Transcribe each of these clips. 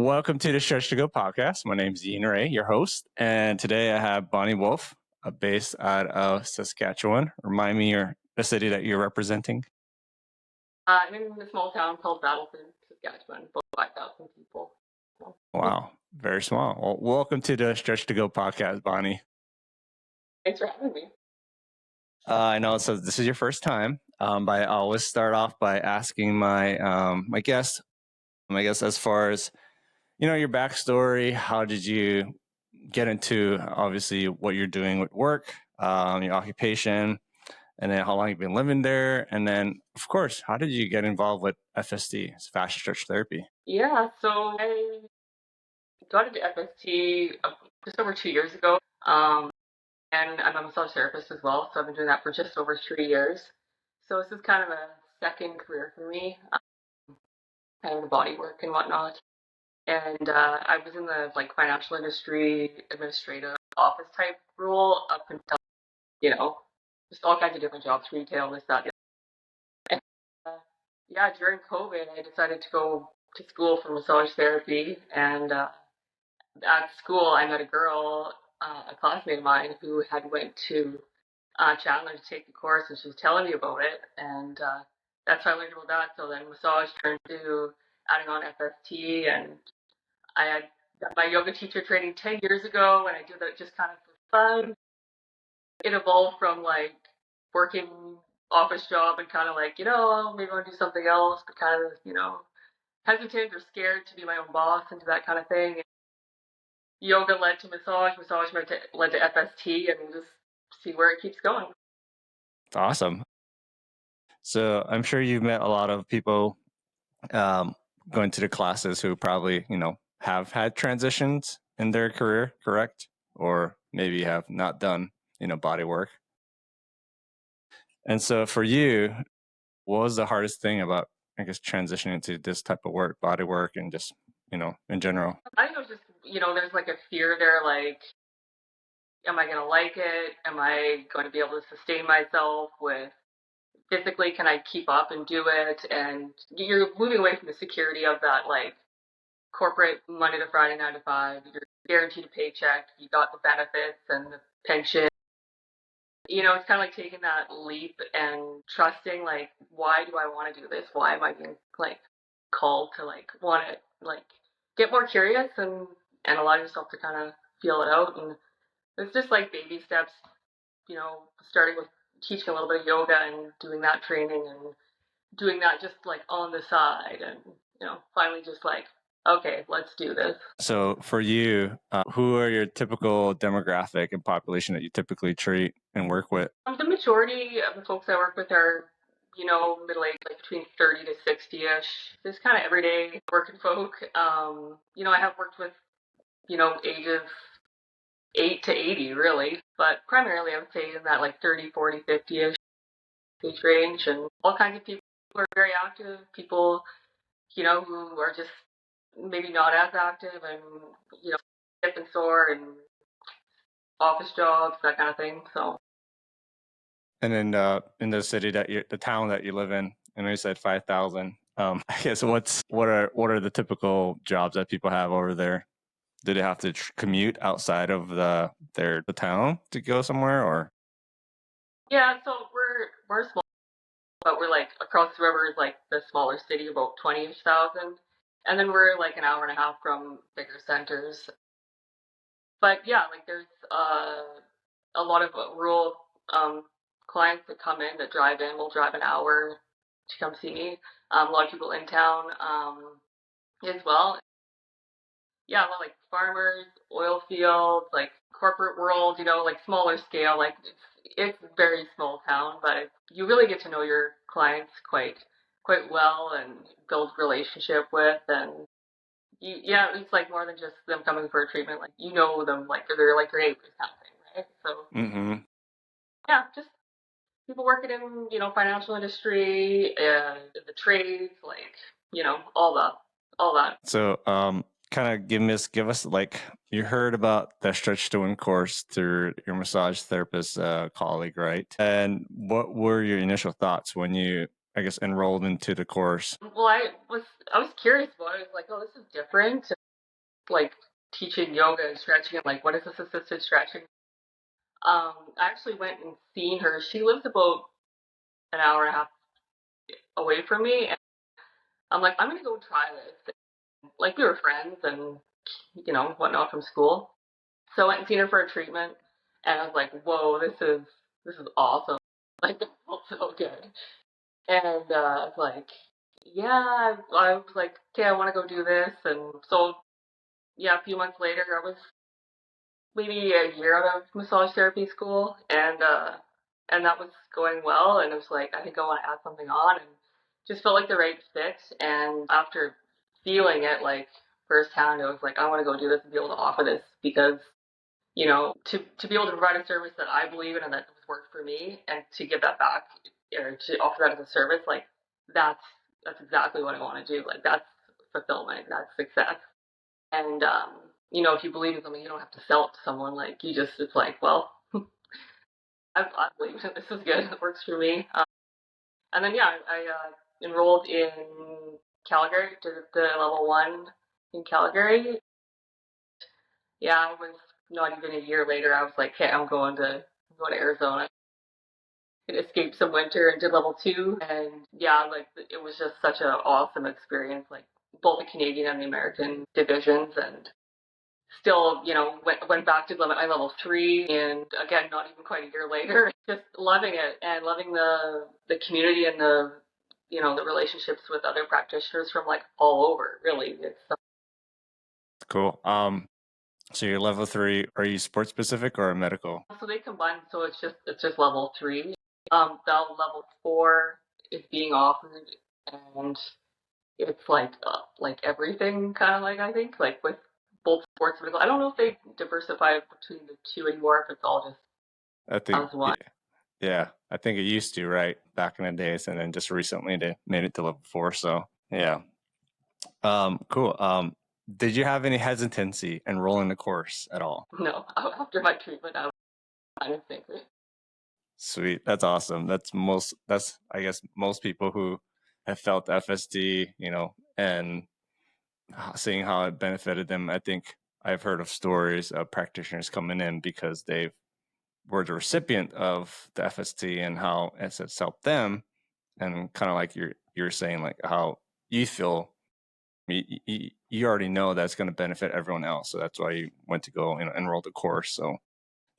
welcome to the Stretch2Go Podcast. My name is Ian Ray, your host, and today I have Bonnie Wolfe, based out of Saskatchewan. Remind me the city that you're representing. I'm in a small town called Battleford, Saskatchewan, about 5,000 people. Wow, very small. Well, welcome to the Stretch2Go Podcast, Bonnie. Thanks for having me. I know, so this is your first time, but I always start off by asking my guests, I guess, as far as your backstory. How did you get into obviously what you're doing with work, your occupation, and then how long you've been living there, and then of course, how did you get involved with FST, Fascia Stretch Therapy? Yeah, so I got into FST just over 2 years ago, and I'm a massage therapist as well, so I've been doing that for just over 3 years. So this is kind of a second career for me, kind of the body work and whatnot. And I was in the financial industry, administrative office type role up until, just all kinds of different jobs, retail, this, that, the other. And, yeah, during COVID, I decided to go to school for massage therapy. And at school, I met a girl, a classmate of mine, who had went to Chandler to take the course, and she was telling me about it. And that's how I learned about that. So then massage turned to adding on FST, and I had got my yoga teacher training 10 years ago, and I did that just kind of for fun. It evolved from working office job and kind of maybe I want to do something else, but kind of, hesitant or scared to be my own boss and do that kind of thing. And yoga led to massage led to FST, and we'll just see where it keeps going. Awesome. So I'm sure you've met a lot of people going to the classes who probably, have had transitions in their career, correct? Or maybe have not done, body work. And so for you, what was the hardest thing about, I guess, transitioning to this type of work, body work, and just, in general? I think it was just, there's a fear there, am I going to like it? Am I going to be able to sustain myself with physically, can I keep up and do it? And you're moving away from the security of that, corporate Monday to Friday, 9 to 5. You're guaranteed a paycheck. You got the benefits and the pension. It's kind of like taking that leap and trusting, why do I want to do this? Why am I being, called to, want to, get more curious and allow yourself to kind of feel it out. And it's just baby steps, starting with teaching a little bit of yoga and doing that training and doing that just on the side, and finally just okay, let's do this. So for you, who are your typical demographic and population that you typically treat and work with? The majority of the folks I work with are middle-aged, between 30 to 60-ish. Just kind of everyday working folk. I have worked with ages 8 to 80 really, but primarily I would say in that 30, 40, 50-ish age range, and all kinds of people who are very active, people who are just maybe not as active, and hip and sore, and office jobs, that kind of thing. So. And then in the city the town that you live in, I know you said 5,000. I guess what are the typical jobs that people have over there? Do they have to commute outside of the town to go somewhere, or? Yeah, so we're small, but we're across the river is the smaller city, about 20-ish thousand, and then we're an hour and a half from bigger centers. But yeah, there's a lot of rural clients that come in, that drive in, will drive an hour to come see me. A lot of people in town as well. Yeah, a lot farmers, oil fields, corporate world, smaller scale. It's a very small town, but you really get to know your clients quite well and build relationship with, and it's more than just them coming for a treatment. You know them, they're your neighbors kind of thing, right? So yeah, just people working in financial industry and the trades, all that. So kind of give us you heard about the Stretch2Go course through your massage therapist colleague, right? And what were your initial thoughts when you, I guess, enrolled into the course? Well, I was curious about it. I was oh, this is different. like teaching yoga and stretching and like what is this assisted stretching. I actually went and seen her. She lives about an hour and a half away from me, and I'm like, I'm gonna go try this. Like we were friends and whatnot from school. So I went and seen her for a treatment, and I was like, whoa, this is awesome. Like it felt so good. And I was like, yeah, I was like, okay, I want to go do this. And so yeah, a few months later, I was maybe a year out of massage therapy school, and that was going well. And it was like, I think I want to add something on, and just felt like the right fit. And after feeling it like firsthand, it was like, I want to go do this and be able to offer this because to be able to provide a service that I believe in and that has worked for me, and to give that back or to offer that as a service, like that's exactly what I want to do. Like that's fulfillment, that's success. And if you believe in something, you don't have to sell it to someone. Like it's like, well, I believe it. This is good. It works for me. And then yeah, I enrolled in Calgary, did the level 1 in Calgary. Yeah, I was not even a year later. I was like, okay, I'm going to Arizona and escape some winter and did level 2. And yeah, like it was just such an awesome experience, like both the Canadian and the American divisions. And still, went back to my level 3, and again, not even quite a year later, just loving it and loving the community and the relationships with other practitioners from like all over. Really, it's Cool. So you're level 3. Are you sports specific or medical? so they combine. So it's just level 3. The level 4 is being offered, and it's like everything kind of like I think like with both sports and medical. I don't know if they diversify between the two anymore. If it's all just I think, as one. yeah, I think it used to, right? Back in the days, and then just recently they made it to level 4. So yeah. Cool. Did you have any hesitancy enrolling the course at all? No, after my treatment, I was kind of thinking. Sweet. That's awesome. That's I guess most people who have felt FSD, and seeing how it benefited them. I think I've heard of stories of practitioners coming in because they were the recipient of the FST and how it's helped them, and kind of like you're saying, like how you feel. You already know that's going to benefit everyone else, so that's why you went to go enroll the course. So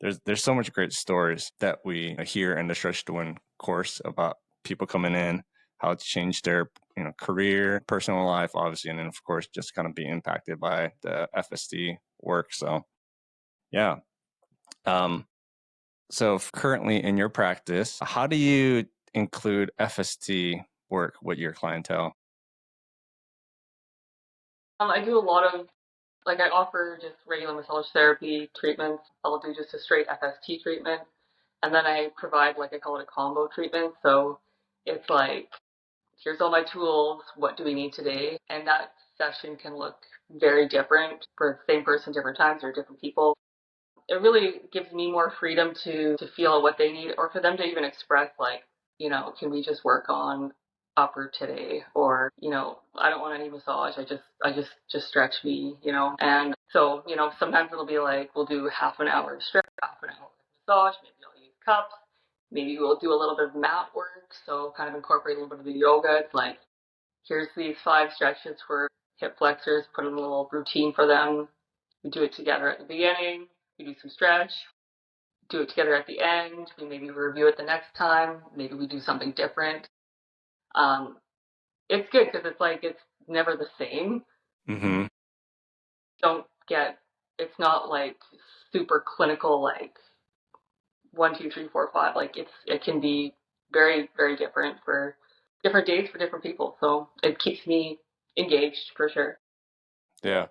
there's so much great stories that we hear in the Stretch2Win course about people coming in, how it's changed their career, personal life, obviously, and then of course just kind of be impacted by the FSD work. So yeah. So currently in your practice, how do you include FST work with your clientele? I do a lot of like I offer just regular massage therapy treatments. I'll do just a straight FST treatment, and then I provide like I call it a combo treatment. So it's like here's all my tools. What do we need today? And that session can look very different for the same person, different times, or different people. It really gives me more freedom to feel what they need, or for them to even express like, can we just work on upper today, or I don't want any massage. I just stretch me, and so sometimes it'll be like we'll do half an hour of stretch, half an hour of massage. Maybe I'll use cups. Maybe we'll do a little bit of mat work, so kind of incorporate a little bit of the yoga. It's like here's these 5 stretches for hip flexors. Put in a little routine for them. We do it together at the beginning. We do some stretch, do it together at the end. We maybe review it the next time. Maybe we do something different. Um, it's good because it's never the same. Mm-hmm. It's not like super clinical, like 1, 2, 3, 4, 5. Like it can be very, very different for different days for different people. So it keeps me engaged for sure. Yeah.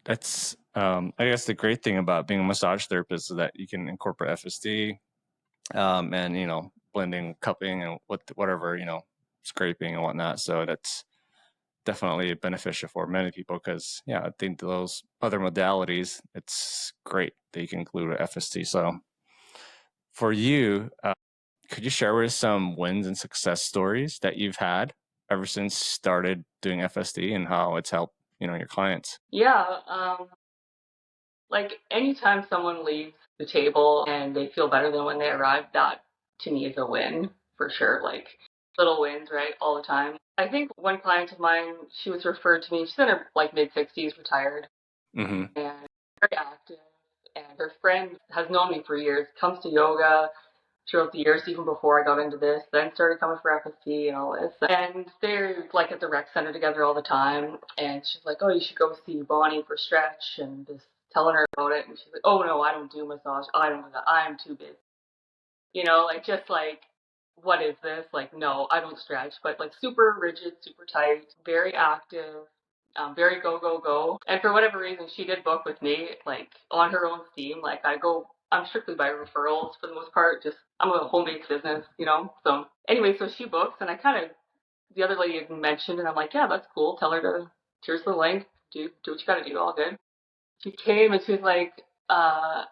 That's I guess the great thing about being a massage therapist is that you can incorporate FSD, and blending, cupping, and whatever, scraping and whatnot. So that's definitely beneficial for many people because I think those other modalities, it's great that you can include FSD. So for you, could you share with us some wins and success stories that you've had ever since started doing FSD and how it's helped your clients? Yeah. Like anytime someone leaves the table and they feel better than when they arrived, that to me is a win for sure. Like little wins, right? All the time. I think one client of mine, she was referred to me. She's in her like mid-60s, retired, Mm-hmm. and very active. And her friend has known me for years, comes to yoga throughout the years, even before I got into this, then started coming for FST and all this. And they're like at the rec center together all the time. And she's like, oh, you should go see Bonnie for stretch, and just telling her about it. And she's like, oh, no, I don't do massage. I don't do that. I'm too busy. Like just like, what is this? Like, no, I don't stretch, but like super rigid, super tight, very active, very go, go, go. And for whatever reason, she did book with me, like on her own steam. Like I'm strictly by referrals for the most part. Just, I'm a home-based business, So anyway, so she books, and the other lady had mentioned, and I'm like, yeah, that's cool. Tell her here's the link. Do what you gotta do. All good. She came, and she was like, a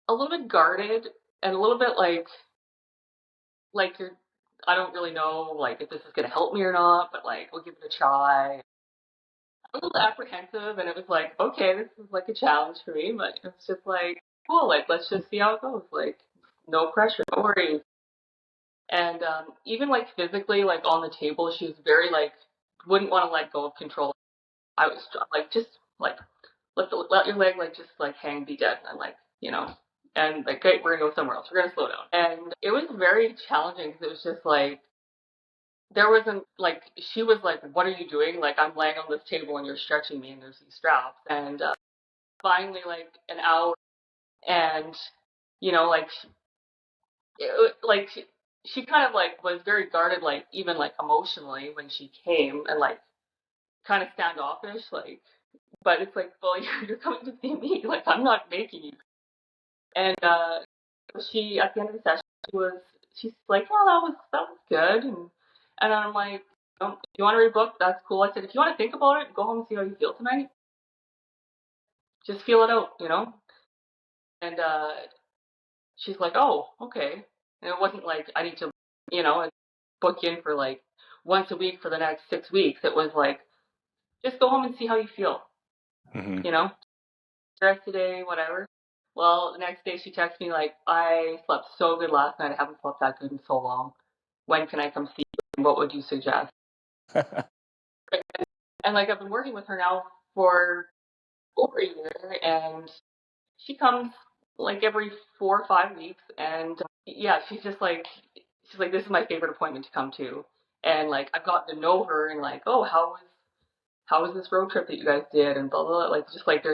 little bit guarded and a little bit like I don't really know like if this is gonna help me or not, but like we'll give it a try. A little apprehensive, and it was like, okay, this is like a challenge for me, but it's just like cool, like let's just see how it goes. Like no pressure, no worries. And even like physically, like on the table, she was very like wouldn't want to let go of control. I was like just like let your leg like just like hang, be dead, and like and like okay, we're gonna go somewhere else. We're gonna slow down. And it was very challenging because it was just like there wasn't like she was like, "What are you doing?" Like I'm laying on this table and you're stretching me, and there's these straps. And finally, like an hour, and like she kind of like was very guarded, like even like emotionally when she came, and like kind of standoffish, like. But it's like, well, you're coming to see me. Like I'm not making you. And she at the end of the session she's like, "Oh, that was good." And I'm like, if you want to rebook, that's cool. I said, if you want to think about it, go home and see how you feel tonight. Just feel it out. And she's like, "Oh, okay." And it wasn't like I need to, book in for like once a week for the next 6 weeks. It was like, just go home and see how you feel. Mm-hmm. Rest today, whatever. Well, the next day she texts me like, I slept so good last night. I haven't slept that good in so long. When can I come see you? What would you suggest? And like I've been working with her now for over a year, and she comes like every 4 or 5 weeks, and yeah, she's like, this is my favorite appointment to come to. And like I've gotten to know her, and like, oh, how was this road trip that you guys did, and blah blah blah. Like just like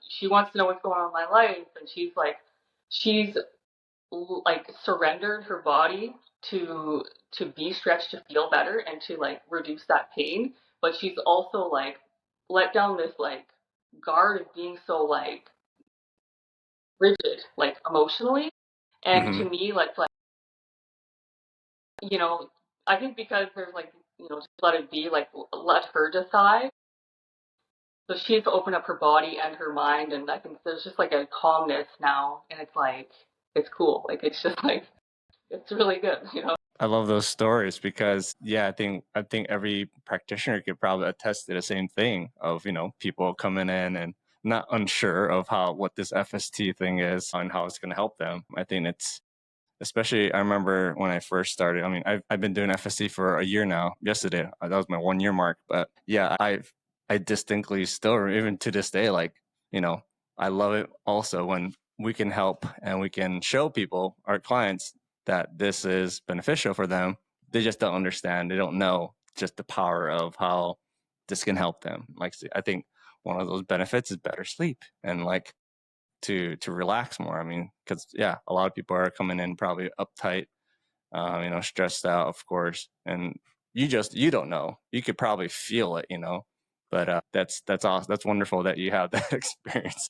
she wants to know what's going on in my life, and she's like surrendered her body to be stretched to feel better and to like reduce that pain, but she's also like let down this like guard of being so like rigid, like emotionally. And Mm-hmm. to me, like you know, I think because there's like just let it be, like let her decide. So she's opened up her body and her mind, and I think there's just like a calmness now, and it's like it's cool. Like it's just like it's really good. I love those stories because yeah, I think every practitioner could probably attest to the same thing of, people coming in and not unsure of what this FST thing is and how it's going to help them. I think it's especially, I remember when I first started. I mean, I've been doing FSC for a year now. Yesterday, that was my 1 year mark. But yeah, I distinctly still, even to this day, like, you know, I love it also when we can help and we can show people, our clients, that this is beneficial for them. They just don't understand. They don't know just the power of how this can help them. Like, I think one of those benefits is better sleep and like to relax more. I mean, because yeah, a lot of people are coming in probably uptight, stressed out, of course, and you don't know. You could probably feel it, but that's awesome. That's wonderful that you have that experience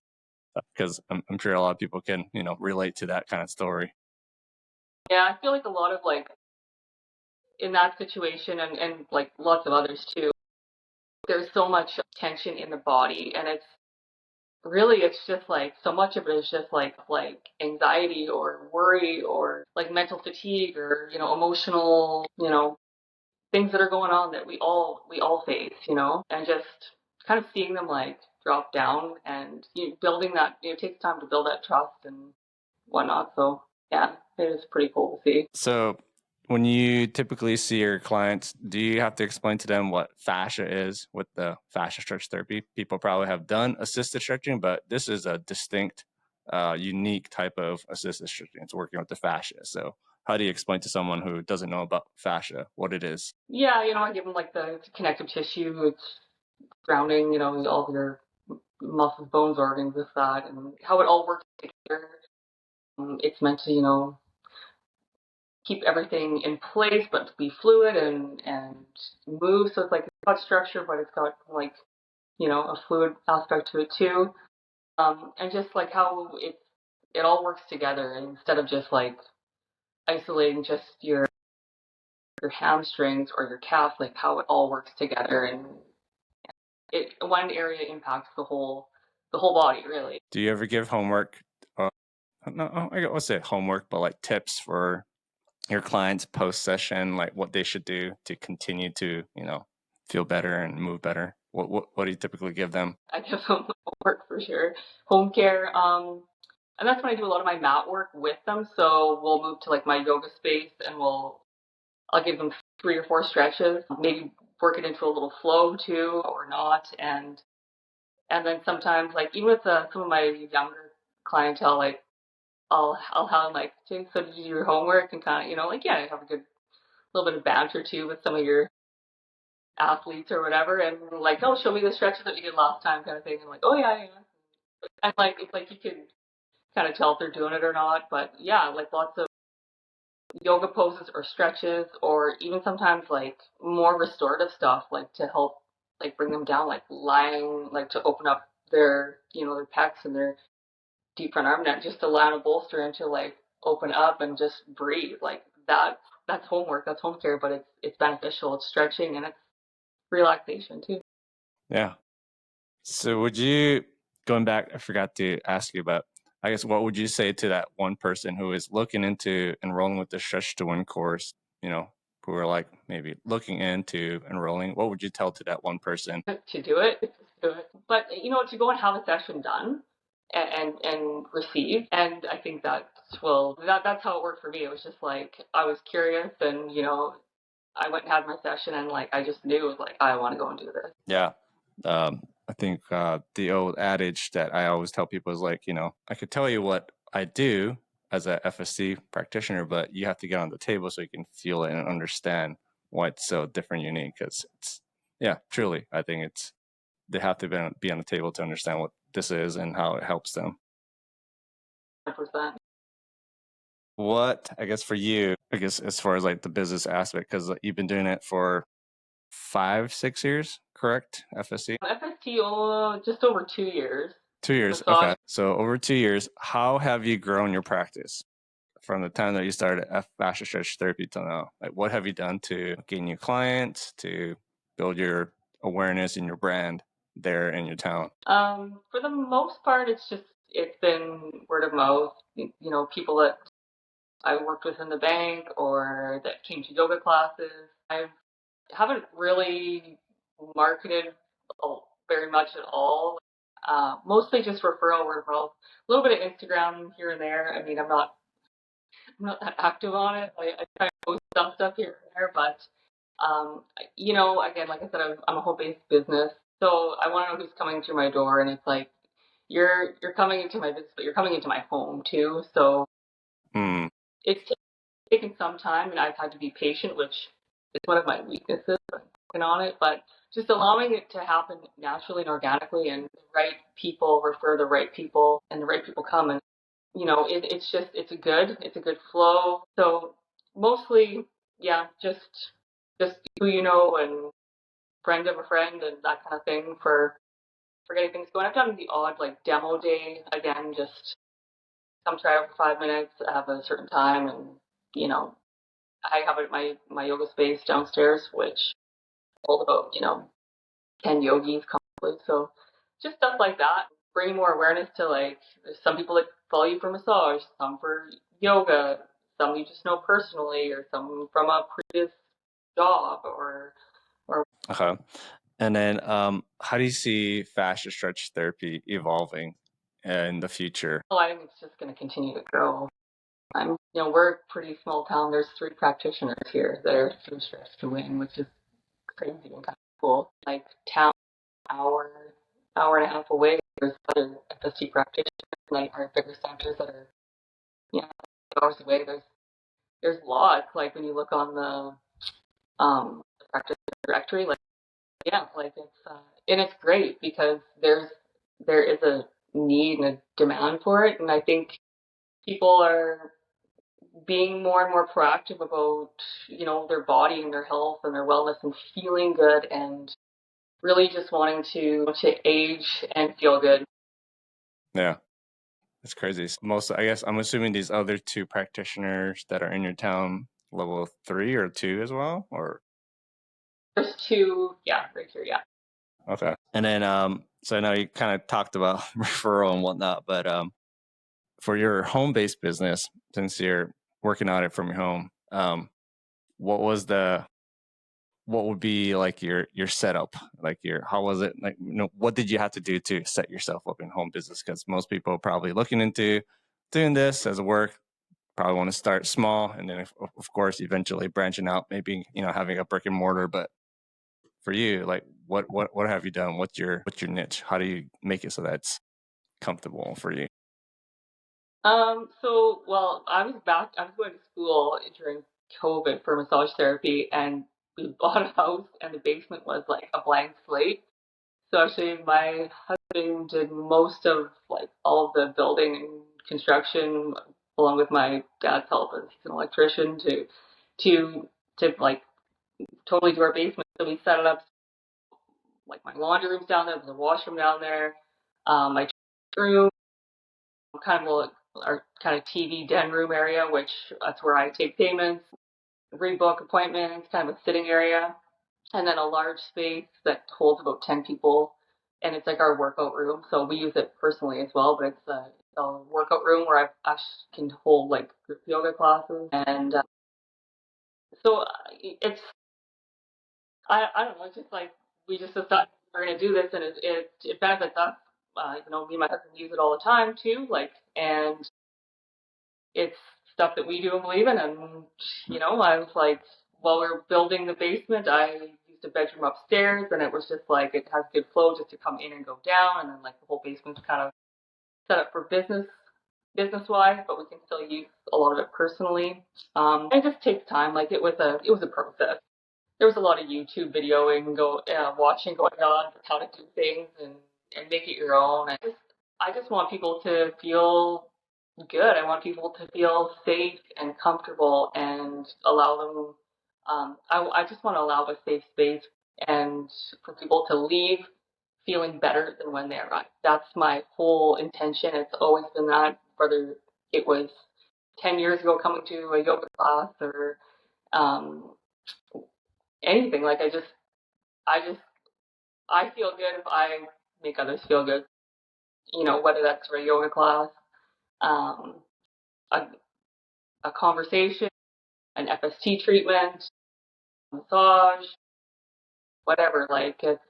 because I'm sure a lot of people can relate to that kind of story. Yeah, I feel like a lot of like in that situation, and like lots of others too, there's so much tension in the body, and it's just like so much of it is just like anxiety or worry or like mental fatigue or emotional things that are going on that we all face, and just kind of seeing them like drop down, and building that, it takes time to build that trust and whatnot. So yeah, it is pretty cool to see. So when you typically see your clients, do you have to explain to them what fascia is with the fascia stretch therapy? People probably have done assisted stretching, but this is a distinct, unique type of assisted stretching. It's working with the fascia. So how do you explain to someone who doesn't know about fascia what it is? Yeah, I give them like the connective tissue. It's grounding, all of your muscles, bones, organs with that, and how it all works together. It's meant to, keep everything in place, but to be fluid and move. So it's like it's got structure, but it's got like a fluid aspect to it too. And just like how it all works together instead of just like isolating just your hamstrings or your calf, like how it all works together, and one area impacts the whole body really. Do you ever give homework? No, I won't say homework, but like tips for your clients post session, like what they should do to continue to, feel better and move better? What do you typically give them? I give them homework for sure, home care. And that's when I do a lot of my mat work with them. So we'll move to like my yoga space, and I'll give them 3 or 4 stretches, maybe work it into a little flow too, or not. And then sometimes, like even with some of my younger clientele, like I'll have them like, "Jane, so did you do your homework?" And kind of, like, yeah, have a good little bit of banter too with some of your athletes or whatever, and like, "Oh, show me the stretches that you did last time," kind of thing. And like, "Oh yeah, yeah." And like it's like you can kind of tell if they're doing it or not. But yeah, like lots of yoga poses or stretches, or even sometimes like more restorative stuff, like to help like bring them down, like lying, like to open up their their pecs and their deep front arm neck, just to allow a bolster and to like open up and just breathe. Like that's homework, that's home care, but it's beneficial. It's stretching and it's relaxation too. Yeah. So would you, going back, I forgot to ask you about, I guess, what would you say to that one person who is looking into enrolling with the Stretch2Win course, who are like maybe looking into enrolling? What would you tell to that one person? To do it, but to go and have a session done and receive. And I think that's how it worked for me. It was just like I was curious, and I went and had my session, and like I just knew, like, I want to go and do this. Yeah. I think the old adage that I always tell people is like, I could tell you what I do as a FST practitioner, but you have to get on the table so you can feel it and understand why it's so different, unique. Because truly, I think they have to be on the table to understand what this is and how it helps them. 100%. What, I guess for you, I guess as far as like the business aspect, because you've been doing it for 5-6 years, correct? FST? FST, just over 2 years. 2 years. Okay. So over 2 years, how have you grown your practice from the time that you started fascia stretch therapy till now? Like, what have you done to gain new clients, to build your awareness and your brand there in your town? For the most part, it's been word of mouth. People that I worked with in the bank or that came to yoga classes. I haven't really marketed very much at all. Mostly just referral, word of mouth, a little bit of Instagram here and there. I mean, I'm not that active on it. I try to post some stuff here and there, but again, like I said, I'm a home-based business, so I want to know who's coming through my door, and it's like you're coming into my business, but you're coming into my home too. So it's taken some time, and I've had to be patient, which is one of my weaknesses. I'm working on it, but just allowing it to happen naturally and organically, and the right people refer the right people, and the right people come, and it's a good flow. So mostly, yeah, just who you know and friend of a friend and that kind of thing for getting things going. I've done the odd like demo day, again, just come try out for 5 minutes, have a certain time, and I have it at my yoga space downstairs, which hold about 10 yogis comfortably. So just stuff like that. Bring more awareness to, like, there's some people that follow you for massage, some for yoga, some you just know personally, or some from a previous job or Okay. And then how do you see fascia stretch therapy evolving in the future? Well, I think it's just going to continue to grow. We're a pretty small town. There's 3 practitioners here that are through Stretch to Win, which is crazy and kind of cool. Like town, hour, hour and a half away, there's other FST practitioners, like our bigger centers that are, you know, hours away. There's lots. Like when you look on the practice directory, like yeah, like and it's great because there is a need and a demand for it, and I think people are being more and more proactive about their body and their health and their wellness and feeling good and really just wanting to age and feel good. Yeah, it's crazy. I guess I'm assuming these other 2 practitioners that are in your town, level 3 or 2 as well, or There's 2, yeah, right here, yeah. okay. And then so I know you kind of talked about referral and whatnot, but for your home-based business, since you're working on it from your home, what was what would be like your setup, like how was it, like what did you have to do to set yourself up in home business? Because most people are probably looking into doing this as a work, probably want to start small, and then of course eventually branching out, maybe having a brick and mortar. But for you, like what have you done? What's your niche? How do you make it so that's comfortable for you? Well, I was going to school during COVID for massage therapy, and we bought a house, and the basement was like a blank slate. So actually, my husband did most of like all of the building and construction, along with my dad's help, as he's an electrician, to like totally do our basement. So we set it up like my laundry room's down there, there's a washroom down there, my room, kind of our kind of TV den room area, which that's where I take payments, rebook appointments, kind of a sitting area, and then a large space that holds about 10 people. And it's like our workout room. So we use it personally as well, but it's a workout room where I can hold like group yoga classes. And so it's, I don't know, it's just like we just decided we're going to do this and it benefits us. Me and my husband use it all the time too. And it's stuff that we do and believe in. And, I was like, while we were building the basement, I used a bedroom upstairs, and it was just like it has good flow just to come in and go down. And then, like, the whole basement's kind of set up for business wise, but we can still use a lot of it personally. It just takes time. Like, it was a process. There was a lot of YouTube videoing and watching going on for how to do things and make it your own. I just want people to feel good. I want people to feel safe and comfortable and allow them. I just want to allow a safe space and for people to leave feeling better than when they arrived. That's my whole intention. It's always been that, whether it was 10 years ago coming to a yoga class or um, anything. Like I just, I feel good if I make others feel good. Whether that's for a yoga class, um, a, a conversation, an FST treatment, massage, whatever. Like it's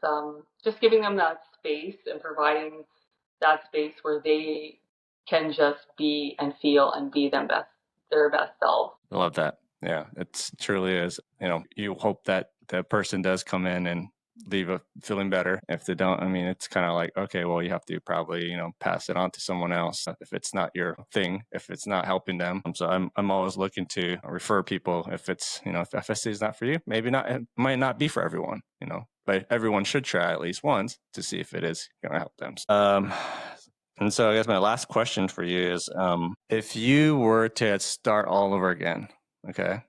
just giving them that space and providing that space where they can just be and feel and be their best self. I love that. Yeah, it's truly is. You hope that the person does come in and leave a feeling better. If they don't, I mean, it's kind of like, okay, well, you have to probably, pass it on to someone else if it's not your thing, if it's not helping them. So I'm always looking to refer people if it's, if FSC is not for you, maybe not, it might not be for everyone, but everyone should try at least once to see if it is going to help them. And so I guess my last question for you is, if you were to start all over again, okay,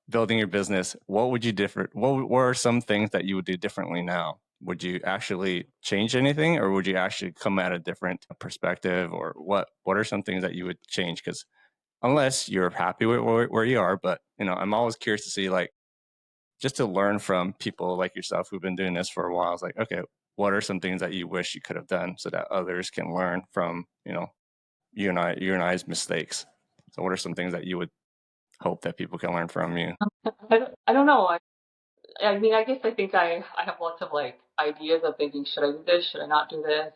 building your business, what would you what are some things that you would do differently now? Would you actually change anything, or would you actually come at a different perspective, or what are some things that you would change? Because unless you're happy with where you are, but I'm always curious to see, like, just to learn from people like yourself who've been doing this for a while. It's like, okay, what are some things that you wish you could have done so that others can learn from, you and I's mistakes? So what are some things that you would hope that people can learn from you? I don't know. I mean, I think I have lots of like ideas of thinking, should I do this? Should I not do this?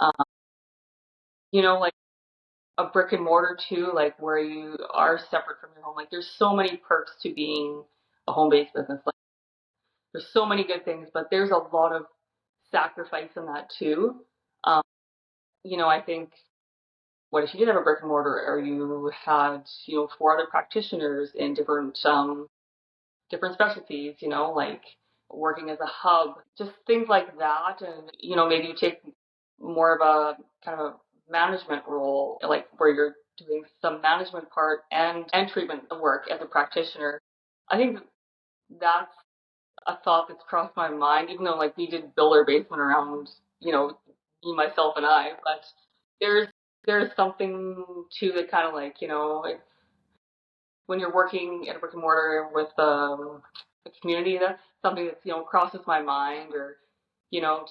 Um, like a brick and mortar too, like where you are separate from your home. Like there's so many perks to being a home-based business. Like there's so many good things, but there's a lot of sacrifice in that too. Um, I think what if you did have a brick and mortar or you had, four other practitioners in different specialties, like working as a hub, just things like that. And, maybe you take more of a kind of a management role, like where you're doing some management part and treatment work as a practitioner. I think that's a thought that's crossed my mind, even though like we did build our basement around, me, myself and I, but there's there's something to the kind of like, when you're working in a brick and mortar with a community, that's something that's, crosses my mind, or,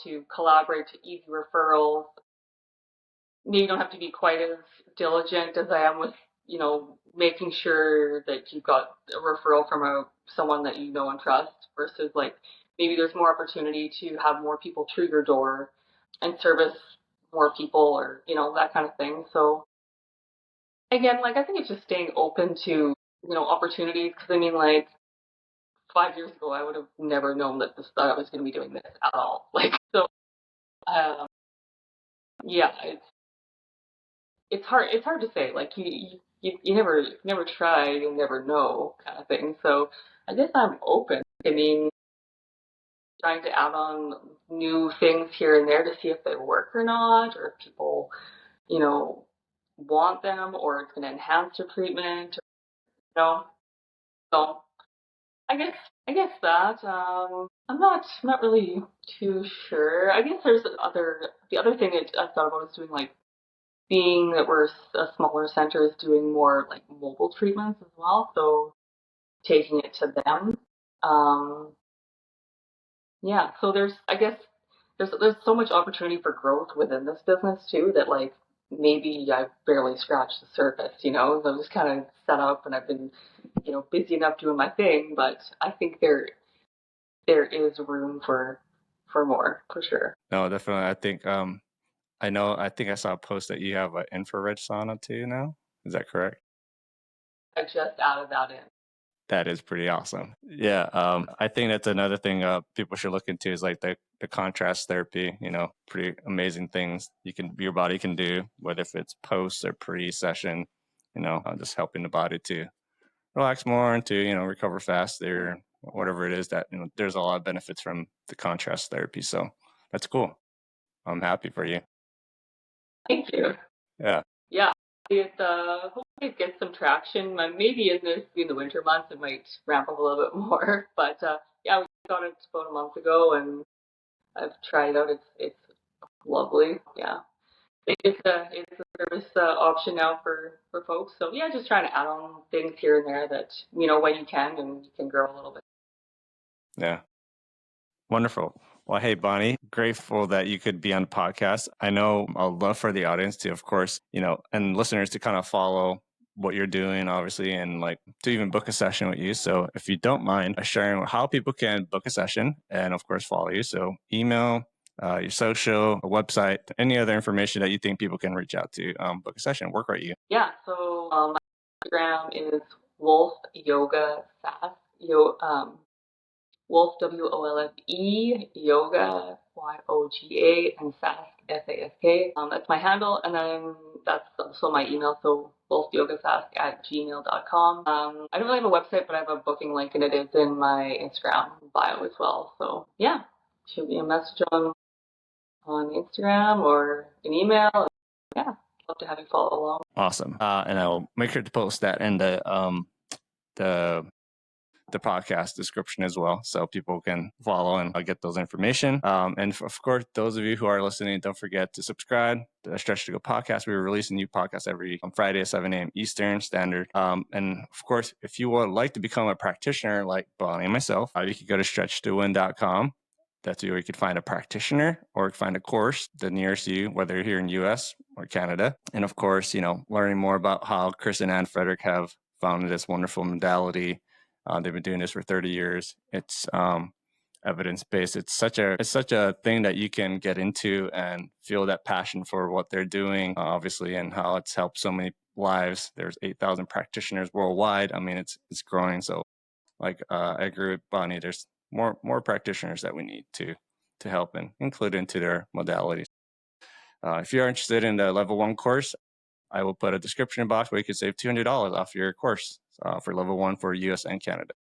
to collaborate to easy referrals. Maybe you don't have to be quite as diligent as I am with, making sure that you've got a referral from someone that you know and trust, versus like maybe there's more opportunity to have more people through your door and service more people, or, that kind of thing. So again, like I think it's just staying open to, opportunities, because I mean, like 5 years ago, I would have never known that I was going to be doing this at all. Like, so, um, yeah, it's hard. It's hard to say. Like, you never try, you'll never know, kind of thing. So, I guess I'm open. I mean, trying to add on new things here and there to see if they work or not, or if people, you know, want them, or it's going to enhance their treatment. Or, so I guess that I'm not really too sure. I guess the other thing that I thought about is doing, like, being that we're a smaller center, is doing more like mobile treatments as well. So taking it to them. Um, yeah. So I guess there's so much opportunity for growth within this business too, that like maybe I've barely scratched the surface. So I'm just kind of set up, and I've been, busy enough doing my thing. But I think there is room for more, for sure. No, definitely. I think I saw a post that you have an infrared sauna too now. Is that correct? I just added that in. That is pretty awesome. Yeah. I think that's another thing people should look into, is like the contrast therapy, pretty amazing things your body can do, whether if it's post or pre-session, just helping the body to relax more and to, recover faster, whatever it is that, there's a lot of benefits from the contrast therapy. So that's cool. I'm happy for you. Thank you. Yeah. Yeah. Hopefully it gets some traction. Maybe in the winter months it might ramp up a little bit more. But yeah, we got it about a month ago, and I've tried it out. It's lovely. Yeah. It's a service option now for folks. So yeah, just trying to add on things here and there that, when you can, and you can grow a little bit. Yeah. Wonderful. Well, hey, Bonnie, grateful that you could be on the podcast. I know I'd love for the audience to, of course, and listeners to kind of follow what you're doing, obviously, and like to even book a session with you. So if you don't mind sharing how people can book a session and, of course, follow you. So email, your social, a website, any other information that you think people can reach out to book a session, work with you. Yeah. So my Instagram is Wolfe Yoga Fast. Wolfe, WOLFE, yoga, YOGA, and Sask, SASK. That's my handle, and then that's also my email, so wolfeyogasask@gmail.com. I don't really have a website, but I have a booking link, and it is in my Instagram bio as well. So yeah, shoot me a message on Instagram or an email. Yeah, love to have you follow along. Awesome. And I'll make sure to post that in the podcast description as well, so people can follow and get those information. And of course, those of you who are listening, don't forget to subscribe to the Stretch2Go Podcast. We release a new podcast every Friday at 7 a.m. Eastern Standard. And of course, if you would like to become a practitioner like Bonnie and myself, you can go to stretch2win.com. That's where you could find a practitioner or find a course that nearest you, whether you're here in US or Canada. And of course, learning more about how Chris and Ann Frederick have founded this wonderful modality They've been doing this for 30 years. It's evidence-based. It's such a thing that you can get into and feel that passion for what they're doing, obviously, and how it's helped so many lives. There's 8,000 practitioners worldwide. I mean, it's growing. So like I agree with Bonnie, there's more practitioners that we need to help and include into their modalities. If you're interested in the level 1 course, I will put a description box where you can save $200 off your course for level 1 for US and Canada.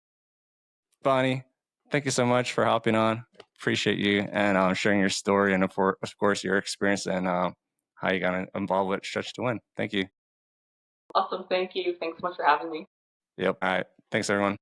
Bonnie, thank you so much for hopping on. Appreciate you and sharing your story and of course your experience and how you got involved with Stretch to Win. Thank you. Awesome. Thank you. Thanks so much for having me. Yep. All right. Thanks, everyone.